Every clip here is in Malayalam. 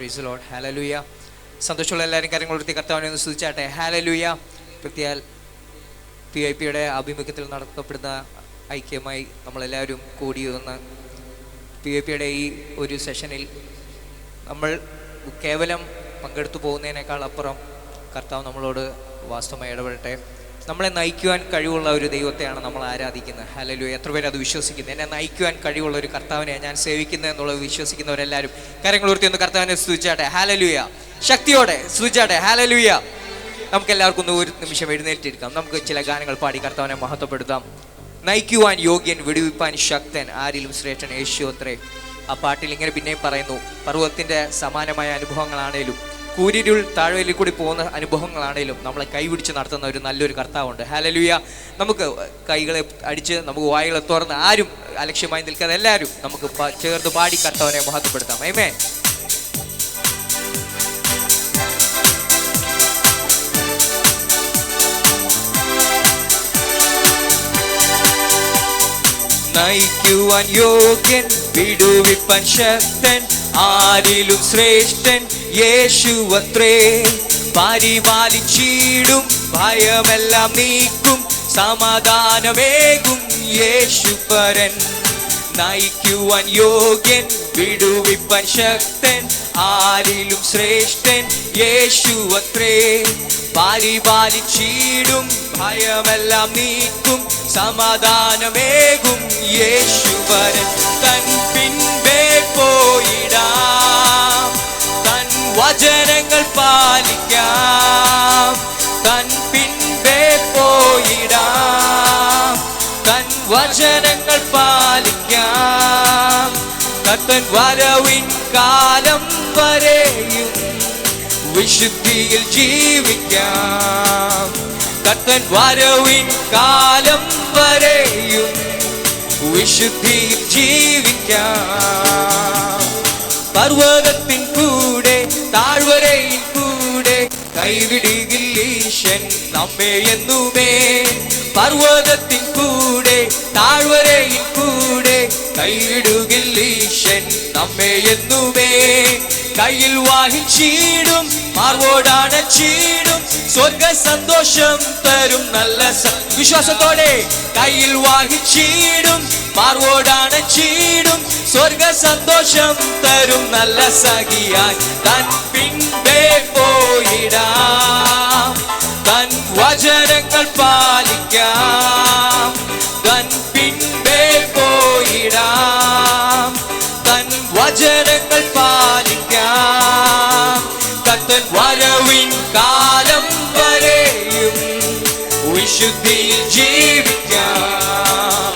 Praise the Lord. ഹല്ലേലൂയ. സന്തോഷമുള്ള എല്ലാവരും കാര്യങ്ങൾ ഉയർത്തി കർത്താവിനെ ഒന്ന് സ്തുതിച്ചാട്ടെ. ഹല്ലേലൂയ. പ്രത്യേക PIPയുടെ ആഭിമുഖ്യത്തിൽ നടത്തപ്പെടുന്ന ഐക്യമായി നമ്മളെല്ലാവരും കൂടിയൊന്ന് PIPയുടെ ഈ ഒരു സെഷനിൽ നമ്മൾ കേവലം പങ്കെടുത്തു പോകുന്നതിനേക്കാൾ അപ്പുറം കർത്താവ് നമ്മളോട് വാസ്തവമായി ഇടപെടട്ടെ. നമ്മളെ നയിക്കുവാൻ കഴിവുള്ള ഒരു ദൈവത്തെയാണ് നമ്മൾ ആരാധിക്കുന്നത്. ഹല്ലേലൂയ. എത്ര പേര് അത് വിശ്വസിക്കുന്നു? എന്നെ നയിക്കുവാൻ കഴിവുള്ള ഒരു കർത്താവിനെ ഞാൻ സേവിക്കുന്നത് എന്നുള്ളത് വിശ്വസിക്കുന്നവരെല്ലാവരും കാര്യങ്ങൾ ഉയർത്തി ഒന്ന് കർത്താവിനെ സ്തുതിച്ചാട്ടെ. ഹല്ലേലൂയ. ശക്തിയോടെ സ്തുതിച്ചാട്ടെ. ഹല്ലേലൂയ. നമുക്ക് എല്ലാവർക്കും ഒന്ന് ഒരു നിമിഷം എഴുന്നേറ്റിരിക്കാം. നമുക്ക് ചില ഗാനങ്ങൾ പാടി കർത്താവിനെ മഹത്വപ്പെടുത്താം. നയിക്കുവാൻ യോഗ്യൻ, വിടുവിപ്പാൻ ശക്തൻ, ആരിലും ശ്രേഷ്ഠൻ യേശു അത്രേ. ആ പാട്ടിൽ ഇങ്ങനെ പിന്നെയും പറയുന്നു, പർവ്വതത്തിൻ്റെ സമാനമായ അനുഭവങ്ങളാണേലും കൂരിരുൾ താഴ്വരയിൽ കൂടി പോകുന്ന അനുഭവങ്ങളാണേലും നമ്മളെ കൈപിടിച്ച് നടത്തുന്ന ഒരു നല്ലൊരു കർത്താവുണ്ട്. ഹല്ലേലൂയ. നമുക്ക് കൈകളെ അടിച്ച് നമുക്ക് വായുകളെ തുറന്ന് ആരും അലക്ഷ്യമായി നിൽക്കാതെ എല്ലാവരും നമുക്ക് ചേർത്ത് പാടി കർത്താവിനെ മഹത്വപ്പെടുത്താം. ആമേൻ. നയിക്കുവാൻ യോഗ്യൻ, വിടുവിപ്പാൻ ശക്തൻ, ആരിലും ശ്രേഷ്ഠൻ യേശുവത്രേ. പരിപാലിച്ചിടും, ഭയമെല്ലാം നീക്കും, സമാധാനമേകും യേശുപരൻ. നയിക്കുവാൻ യോഗ്യൻ, വിടുവിപ്പാൻ ശക്തൻ, ആരിലും ശ്രേഷ്ഠൻ യേശുവത്രേ. പരിപാലിച്ചിടും, ഭയമെല്ലാം നീക്കും, സമാധാനമേകും യേശുവരൻ. തൻ പിൻപേ പോയിടാം, തൻ വചനങ്ങൾ പാലിക്കാം. തൻ പിൻപേ പോയിടാം, തൻ വചനങ്ങൾ പാലിക്കാം. തൻ വരവിൻ കാലം വരെയും വിശുദ്ധിയിൽ ജീവിക്കാം. കർത്തൻ വരവിൻ കാലം വരെയും വിശുദ്ധിയിൽ ജീവിക്കാം. പർവ്വതത്തിൻ കൂടെ താഴ്വരയിൽ കൂടെ കൈവിടുകില്ലീശൻ നമ്മെ എന്നുമേ. പർവ്വതത്തിൻ കൂടെ താഴ്വരയിൽ കൂടെ കൈവിടുകില്ലീശൻ നമ്മെ എന്നുമേ. കയ്യിൽ വാഹിച്ചിടും, മാർവോടണച്ചിടും, സ്വർഗ സന്തോഷം തരും നല്ല വിശ്വാസത്തോടെ. കയ്യിൽ വാഹിച്ചിടും, മാർവോടണച്ചിടും, സ്വർഗ സന്തോഷം തരും നല്ല സഖിയായി. തൻ പിൻപേ പോയിടാം, തൻ വചനങ്ങൾ പാലിക്കാം. തൻ പിൻപേ പോയിടാം, തൻ വചനങ്ങൾ പാലിക്കാം. കർത്തൻ വരവിൻ കാലം വരെയും വിശുദ്ധിയിൽ ജീവിക്കാം.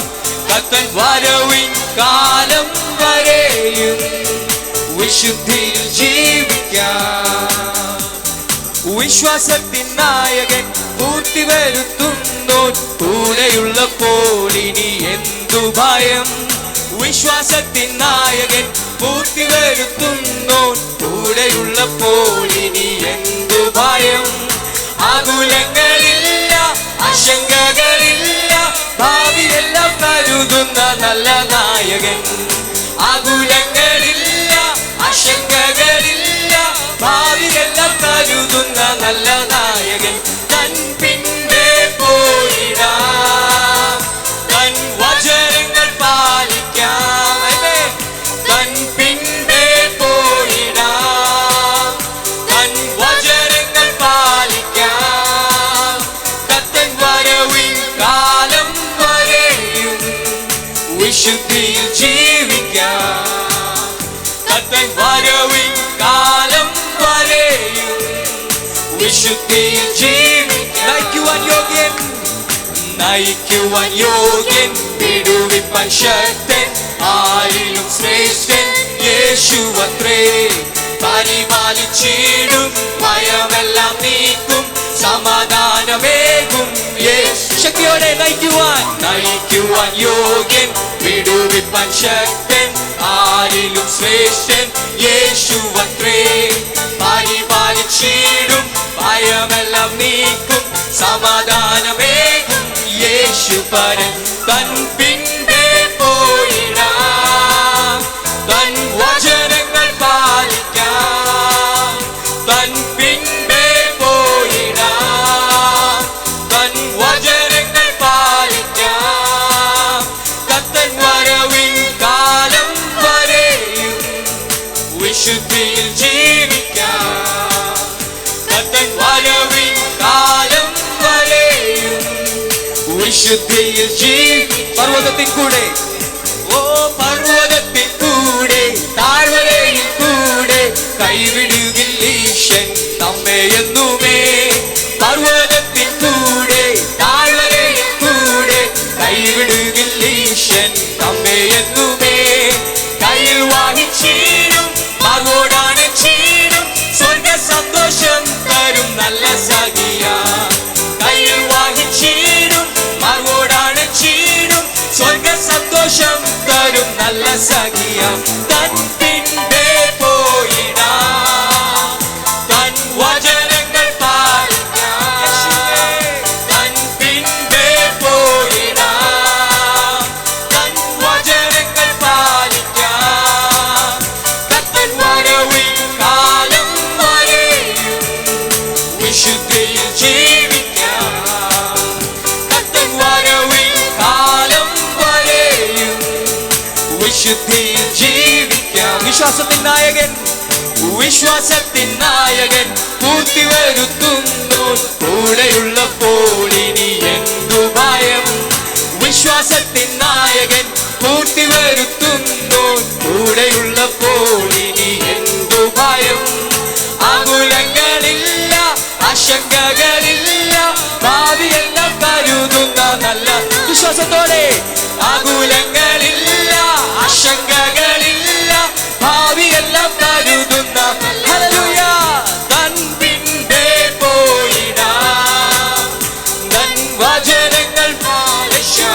കർത്തൻ വരവിൻ കാലം വരെയും വിശുദ്ധിയിൽ ജീവിക്കാം. വിശ്വാസത്തിൻ നായകൻ പൂർത്തി വരുത്തുന്നോൻ കൂടെയുള്ളപ്പോൾ ഇനി എന്തു ഭയം. വിശ്വാസത്തിൻ നായകൻ പൂർത്തി വരുത്തുന്നോൻ കൂടെയുള്ളപ്പോൾ ഇനി എന്തു ഭയം. ആകുലങ്ങളില്ല, ആശങ്കകളില്ല, ഭാവിയെല്ലാം കരുതുന്ന നല്ല നായകൻ. ആകുലങ്ങളില്ല, ആശങ്കകളില്ല, ഭാവിയെല്ലാം കരുതുന്ന നല്ല നായകൻ. തൻ പിൻപേ പോയിടാം, തൻ വചനങ്ങൾ പാലിക്കാം. തൻ പിൻപേ പോയിടാം, തൻ വചനങ്ങൾ പാലിക്കാം. കർത്തൻ വരവിൻ കാലം വരെയും വിശുദ്ധിയിൽ ജീവിക്കാം. കർത്തൻ വരവിൻ കാലം വരെയും വിശുദ്ധിയിൽ ജീവിക്കാം. നയിക്കുവാൻ യോഗ്യൻ, നയിക്കുവാൻ യോഗ്യൻ, വിടുവിപ്പാൻ ശക്തൻ, ആരിലും ശ്രേഷ്ഠൻ യേശുവത്രേ. പരിപാലിച്ചിടും, ഭയമെല്ലാം നീക്കും, സമാധാനമേകും യേശു. ശക്തിയോടെ നയിക്കുവാൻ, നയിക്കുവാൻ യോഗ്യൻ, വിടുവിപ്പാൻ ശക്തൻ, ആരിലും ശ്രേഷ്ഠൻ യേശുവത്രേ. പരിപാലിച്ചിടും, ഭയമെല്ലാം നീക്കും, സമാധാനമേകും യേശുപരൻ. തൻ പിൻപേ പോയിടാം, തൻ വചനങ്ങൾ പാലിക്കാം. വിശുദ്ധിയിൽ പർവ്വതത്തിൻ കൂടെ, ഓ പർവ്വതത്തിൻ കൂടെ, താഴ്വരയിൽ കൂടെ കൈവിടുകില്ല ഈശൻ നമ്മെ എന്നുമേ. പർവ്വതത്തിൻ കൂടെ, താഴ്വരയിൽ കൂടെ കൈവിടുകില്ല ഈശൻ നമ്മെ എന്നുമേ. കയ്യിൽ വാങ്ങിച്ചീടും മകോടാണ് ചീടും സ്വർഗ സന്തോഷം തരും നല്ല സഖിയ. കയ്യിൽ വാങ്ങിച്ചീടും മകോടാണ് ചീടും സ്വർഗ സന്തോഷം തരും നല്ല സഖിയ. തൻ പിൻപേ പോയിടാ, തൻ വചനങ്ങൾ പാലിക്കാം. തൻ പിൻപേ പോയിടാ, തൻ വചനങ്ങൾ പാലിക്കാം. കർത്തൻ വരവിൻ കാലം വരെയും വിശുദ്ധിയിൽ ജീവിക്കാം. കർത്തൻ വരവിൻ കാലം വരെയും വിശുദ്ധിയിൽ ജീവിക്കാം. വിശ്വാസത്തിൻ നായകൻ, വിശ്വാസത്തിൻ നായകൻ പൂർത്തി വരുത്തുന്നു കൂടെയുള്ളപ്പോൾ ഇനി എന്തു ഭയം. വിശ്വാസത്തിൻ നായകൻ പൂർത്തി വരുത്തുന്നു കൂടെയുള്ളപ്പോൾ ഇനി എന്തു ഭയം. ആകുലങ്ങളില്ല, ആശങ്കകളില്ല, ഭാവിയെല്ലാം കരുതുന്ന നല്ല വിശ്വാസത്തോടെ. ആകുലങ്ങളില്ല, ആശങ്കകളില്ല, ഭാവിയെല്ലാം കരുതുന്ന ഹല്ലേലൂയ. തൻ പിൻപേ പോയിടാ, തൻ വചനങ്ങൾ പാലിക്കാം.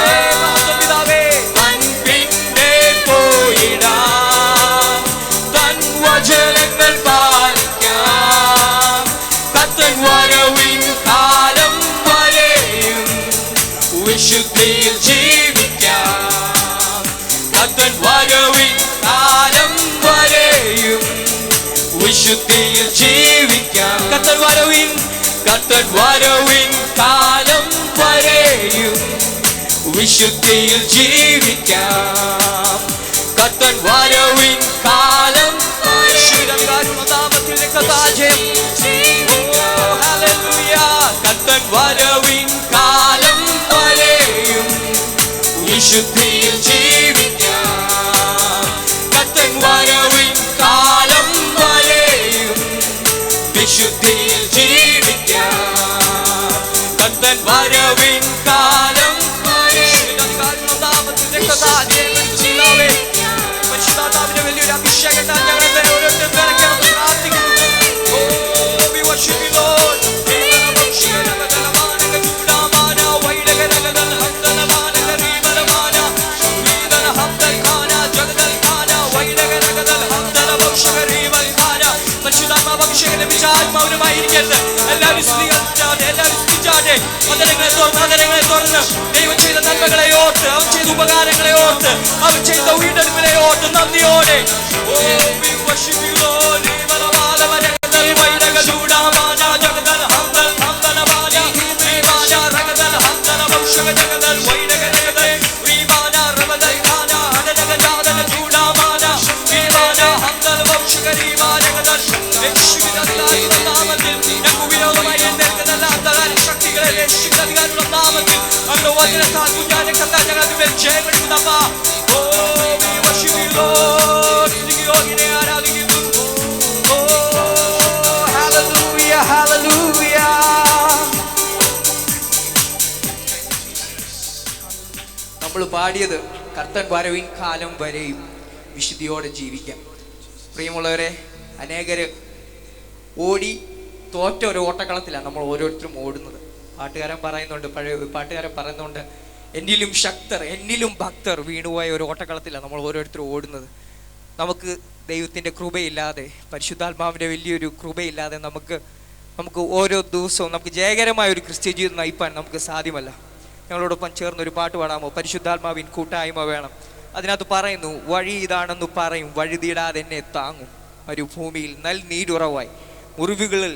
തൻ പിൻപേ പോയിടാ, തൻ വചനങ്ങൾ പാലിക്കാം. കർത്തൻ വരവിൻ കാലം വരെയും വിശുദ്ധിയിൽ ജീവിക്കാം. കർത്തൻ വരവിൻ കാലം വരെയും വിശുദ്ധിയിൽ ജീവിക്കാം. കർത്തൻ വരവിൻ, കർത്തൻ വരവിൻ കാലം വരെയും വിശുദ്ധിയിൽ ജീവിക്കാം. കർത്തൻ വരവിൻ കാലം നാമത്തിൽ കർത്തൻ വരവിൻ കാലം വരെയും വിശുദ്ധിയിൽ ജീവിക്കാം. കർത്തൻ വരവിൻ കാലം വരെയും വിശുദ്ധിയിൽ ജീവിക്കാം. കർത്തൻ വരവിൻ കാലം പരിശുദ്ധാത്മാവിന്റെ വലിയൊരു അഭിഷേകത്താൽ ഞങ്ങളെ ഓരോരുത്തരും നിറയ്ക്കണമെന്ന് പ്രാർത്ഥിക്കുന്നു. പരിശുദ്ധാത്മാഭിഷേകം ലഭിച്ച ആത്മാവിനുമായിരിക്കരുത്. എല്ലാവരും സ്തുതിച്ചാട്ടെ, എല്ലാവരും സ്തുതിച്ചാട്ടെ. മന്ദിരങ്ങളെ തുറന്ന് ദൈവം ചെയ്ത നന്മകളെ ഓർത്ത്, അവൻ ചെയ്ത ഉപകാരങ്ങളെ ഓർത്ത്, അവൻ ചെയ്ത വീണ്ടെടുപ്പിനെ ഓർത്ത് നന്ദിയോടെ നമ്മൾ പാടിയത് കർത്തൻ വരവിൻ കാലം വരെയും വിശുദ്ധിയോടെ ജീവിക്കാം. പ്രിയമുള്ളവരെ, അനേകര് ഓടി തോറ്റ ഒരു ഓട്ടക്കളത്തിലാണ് നമ്മൾ ഓരോരുത്തരും ഓടുന്നത്. പാട്ടുകാരൻ പറയുന്നുണ്ട് എന്നിലും ശക്തർ, എന്നിലും ഭക്തർ വീണുപോയ ഒരു ഓട്ടക്കളത്തിലാണ് നമ്മൾ ഓരോരുത്തരും ഓടുന്നത്. നമുക്ക് ദൈവത്തിൻ്റെ കൃപയില്ലാതെ, പരിശുദ്ധാത്മാവിൻ്റെ വലിയൊരു കൃപയില്ലാതെ നമുക്ക് ഓരോ ദിവസവും നമുക്ക് ജയകരമായ ഒരു ക്രിസ്ത്യ ജീവിതം നയിപ്പാൻ നമുക്ക് സാധ്യമല്ല. ഞങ്ങളോടൊപ്പം ചേർന്ന് ഒരു പാട്ട് പാടാമോ? പരിശുദ്ധാത്മാവിൻ കൂട്ടായ്മ വേണം. അതിനകത്ത് പറയുന്നു, വഴി ഇതാണെന്ന് പറയും, വഴുതിയിടാതെ എന്നെ താങ്ങും, മരുഭൂമിയിൽ നീരുറവായി, മുറിവുകളിൽ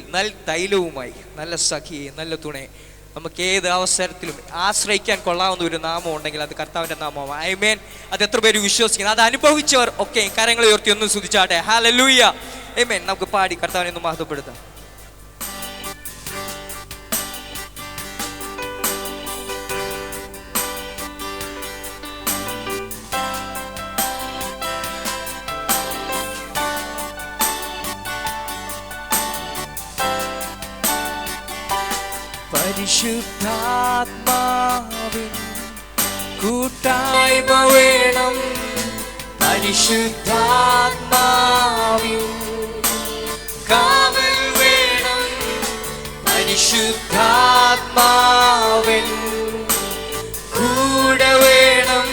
തൈലവുമായി, നല്ല സഖിയെ, നല്ല തുണയെ. നമുക്ക് ഏത് അവസരത്തിലും ആശ്രയിക്കാൻ കൊള്ളാവുന്ന ഒരു നാമം ഉണ്ടെങ്കിൽ അത് കർത്താവിൻ്റെ നാമമാണ്. ആമേൻ. അത് എത്ര പേര് വിശ്വസിക്കുന്നു? അത് അനുഭവിച്ചവർ ഒക്കെ കരങ്ങളെ ഉയർത്തി ഒന്ന് സ്തുതിച്ചാട്ടെ. ഹല്ലേലൂയ. ആമേൻ. നമുക്ക് പാടി കർത്താവിനെ ഒന്ന് മഹത്വപ്പെടുത്താം. പരിശുദ്ധാത്മാവിൻ കൂട്ടായ്മ വേണം. പരിശുദ്ധാത്മാവിൻ കാവൽ വേണം. പരിശുദ്ധാത്മാവിൻ കൂടെ വേണം.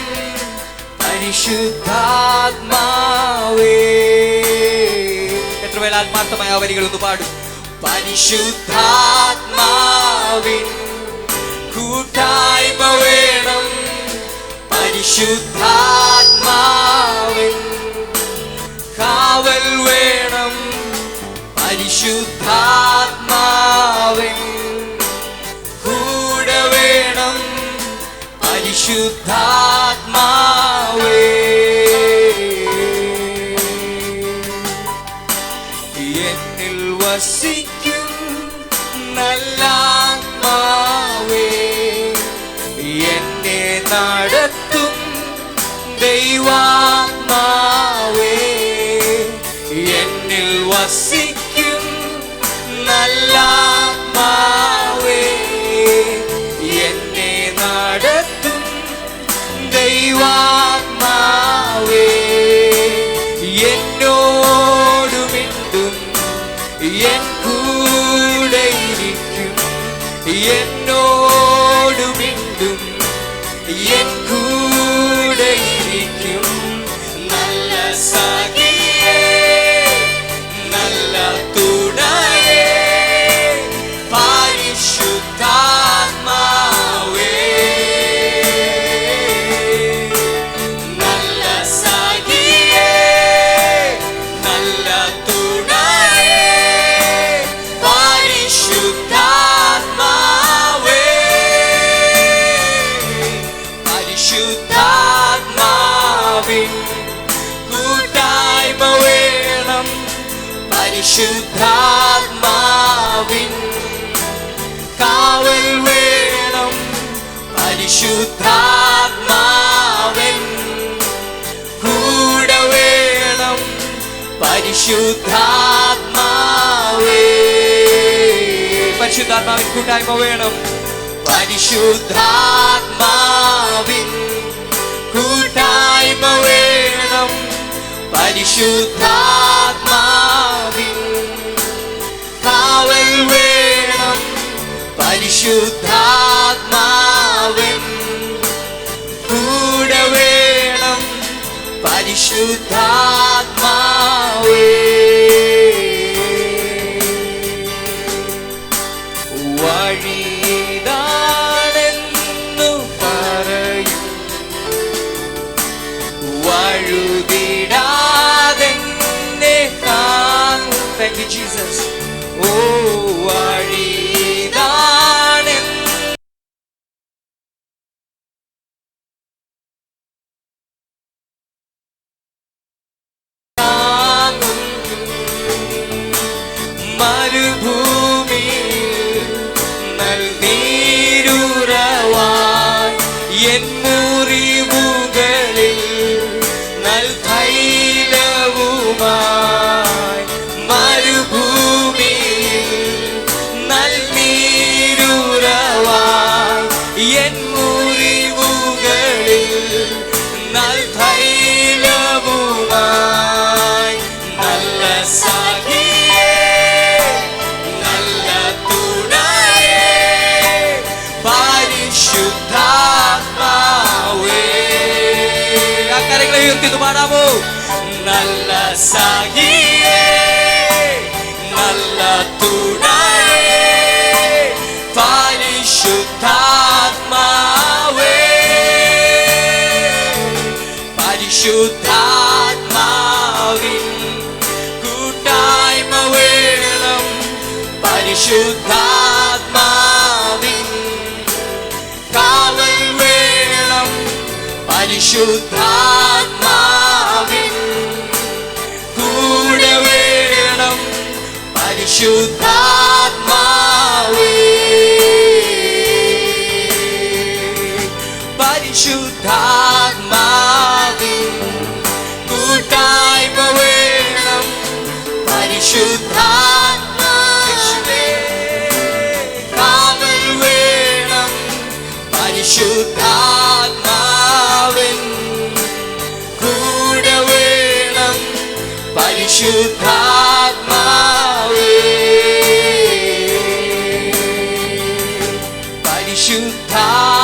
പരിശുദ്ധാത്മാവേ. എത്ര പേർ ആത്മാർത്ഥമായ ആ വരികൾ ഒന്ന് പാടും. പരിശുദ്ധാത്മാവിൻ കൂട്ടായ്മ വേണം. പരിശുദ്ധാത്മാവിൻ കാവൽ വേണം. പരിശുദ്ധാത്മാവിൻ കൂടെ വേണം. പരിശുദ്ധാത്മാവേ. എന്നിൽ വസിക്കും നല്ല ആത്മാവേ, എന്നെ നടത്തും ദൈവാത്മാവേ. എന്നിൽ വസിക്കും നല്ല ആത്മാവേ, എന്നെ നടത്തും ദൈവാത്മാവേ. എന്നോട് മിണ്ടും, എൻ കൂടെ ഇരിക്കും. എന്നോട് മിണ്ടും, എൻ കൂടെ ഇരിക്കും. നല്ല സഖിയേ, നല്ല തുണയേ, പരിശുദ്ധാത്മാവേ. നല്ല സഖിയേ, നല്ല തുണയേ, പരിശുദ്ധാത്മാവേ. പരിശുദ്ധാത്മാവിൻ കൂട്ടായ്മ വേണം. പരിശുദ്ധാത്മാവിൻ കാവൽ വേണം. പരിശുദ്ധാത്മാവിൻ കൂടെ വേണം. പരിശുദ്ധാത്മാവേ. പരിശുദ്ധാത്മാവിൻ കൂട്ടായ്മ വേണം. പരിശുദ്ധാത്മാവിൻ കൂട്ടായ്മ വേണം. പരിശുദ്ധാത്മാവിൻ കാവൽ വേണം. പരിശുദ്ധാത്മാവിൻ കൂടെ വേണം. പരിശുദ്ധാത്മാവേ. വഴിതാണെന്നു പറയും, വഴുതിടാതെന്നെ കാണും. Thank you, Jesus. ഓ വഴിതാണെന്നു കാണും. മരുഭൂമിയിൽ നൽനീരുറവായി എൻ മുറിവുകളിൽ നൽതൈലവുമായി. മരുഭൂമിയിൽ നൽനീരുറവായി എൻ മുറിവുകളിൽ നൽതൈലവുമായി. നല്ല സഖിയേ, നല്ല തുണയേ, പരിശുദ്ധാത്മാവേ. ആ കരങ്ങളെ ഉയർത്തി പാടാമോ? നല്ല സഖിയേ, നല്ല തുണയേ, പരിശുദ്ധാത്മാവേ. പരിശുദ്ധാത്മാവിൻ കൂട്ടായ്മ വേണം. പരിശുദ്ധാത്മാവിൻ കാവൽ വേണം. പരിശുദ്ധാത്മാവിൻ കൂടെ വേണം. പരിശുദ്ധാത്മാവേ. പരിശുദ്ധാത്മാവിൻ കൂട്ടായ്മ വേണം. പരിശുദ്ധാത്മാവേ കാവൽ വേണം. പരിശുദ്ധാത്മാവിൻ കൂടെ വേണം പരിശുദ്ധാത്മാവേ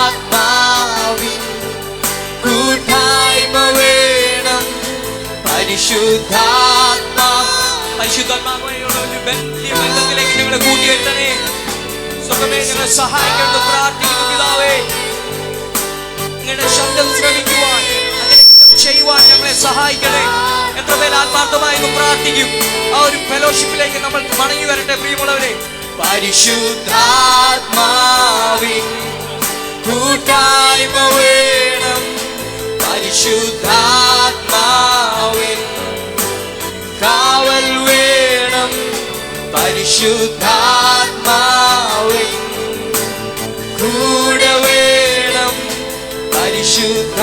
പരിശുദ്ധാത്മാവിൻ കൂട്ടായ്മ വേണം പരിശുദ്ധാത്മാവുമായുള്ള ഒരു വലിയ ബന്ധത്തിലേക്ക് ഞങ്ങളെ കൂട്ടിയെത്തണേ. സുഖമേ ഞങ്ങളെ സഹായിക്കേണ്ട പ്രാർത്ഥിക്കുന്നു പിതാവേ. നിങ്ങളുടെ ശബ്ദം ശ്രമിക്കുവാൻ അങ്ങനെ ചെയ്യുവാൻ ഞങ്ങളെ സഹായിക്കണേ. എത്ര പേര് ആത്മാർത്ഥമായി പ്രാർത്ഥിക്കും. ആ ഒരു ഫെലോഷിപ്പിലേക്ക് നമ്മൾ മടങ്ങി വരട്ടെ പ്രിയമുള്ളവരെ. പരിശുദ്ധാത്മാവിൻ കൂട്ടായ്മ വേണം പരിശുദ്ധാത്മാവിൻ കാവൽ വേണം പരിശുദ്ധാത്മാവിൻ കൂടെ വേണം പരിശുദ്ധ